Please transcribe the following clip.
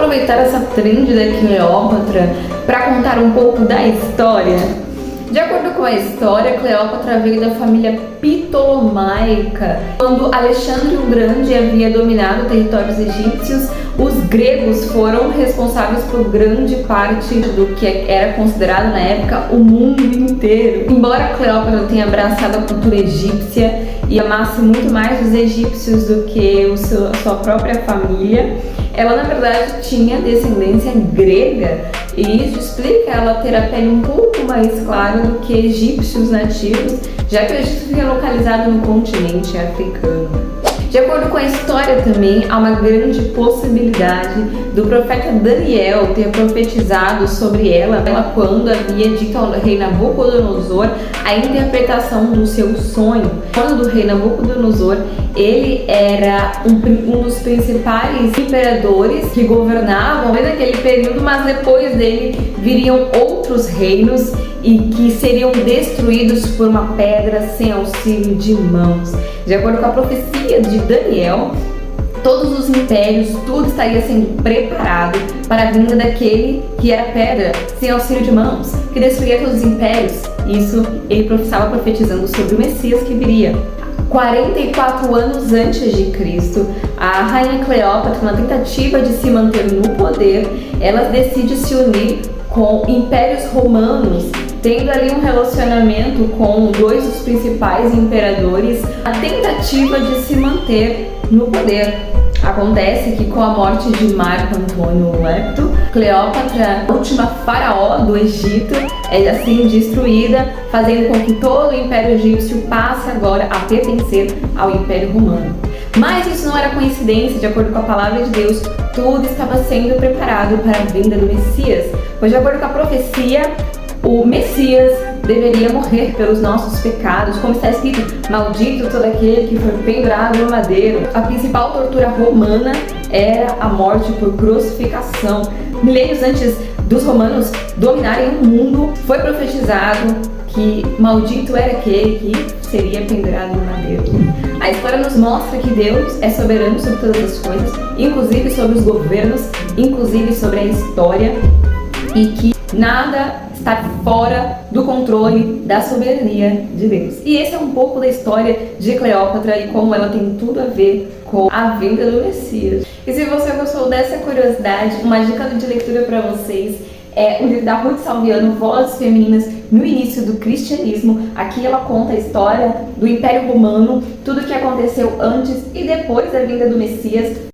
aproveitar essa trend da Cleópatra para contar um pouco da história? De acordo com a história, Cleópatra veio da família ptolomaica. Quando Alexandre o Grande havia dominado territórios egípcios, os gregos foram responsáveis por grande parte do que era considerado na época o mundo inteiro. Embora Cleópatra tenha abraçado a cultura egípcia e amasse muito mais os egípcios do que a sua própria família, ela na verdade tinha descendência grega, e isso explica ela ter a pele um pouco mais clara do que egípcios nativos, já que o Egito fica localizado no continente africano. De acordo com a história também, há uma grande possibilidade do profeta Daniel ter profetizado sobre ela quando havia dito ao rei Nabucodonosor a interpretação do seu sonho. Quando o rei Nabucodonosor, ele era um dos principais imperadores que governavam naquele período, mas depois dele viriam outros reinos e que seriam destruídos por uma pedra sem auxílio de mãos. De acordo com a profecia de Daniel, todos os impérios, tudo estaria sendo preparado para a vinda daquele que era pedra sem auxílio de mãos, que destruiria todos os impérios. Isso ele estava profetizando sobre o Messias que viria. 44 anos antes de Cristo, a rainha Cleópatra, na tentativa de se manter no poder, ela decide se unir com impérios romanos, tendo ali um relacionamento com dois dos principais imperadores, a tentativa de se manter no poder. Acontece que com a morte de Marco Antônio Lepto, Cleópatra, a última faraó do Egito, é assim destruída, fazendo com que todo o Império Egípcio passe agora a pertencer ao Império Romano. Mas isso não era coincidência, de acordo com a palavra de Deus, tudo estava sendo preparado para a vinda do Messias, pois de acordo com a profecia, o Messias deveria morrer pelos nossos pecados, como está escrito: maldito todo aquele que foi pendurado no madeiro. A principal tortura romana era a morte por crucificação. Milênios antes dos romanos dominarem o mundo, foi profetizado que maldito era aquele que seria pendurado no madeiro. A história nos mostra que Deus é soberano sobre todas as coisas, inclusive sobre os governos, inclusive sobre a história, e que nada está fora do controle da soberania de Deus. E esse é um pouco da história de Cleópatra e como ela tem tudo a ver com a vinda do Messias. E se você gostou dessa curiosidade, uma dica de leitura para vocês é o livro da Ruth Salviano, Vozes Femininas no Início do Cristianismo. Aqui ela conta a história do Império Romano, tudo o que aconteceu antes e depois da vinda do Messias.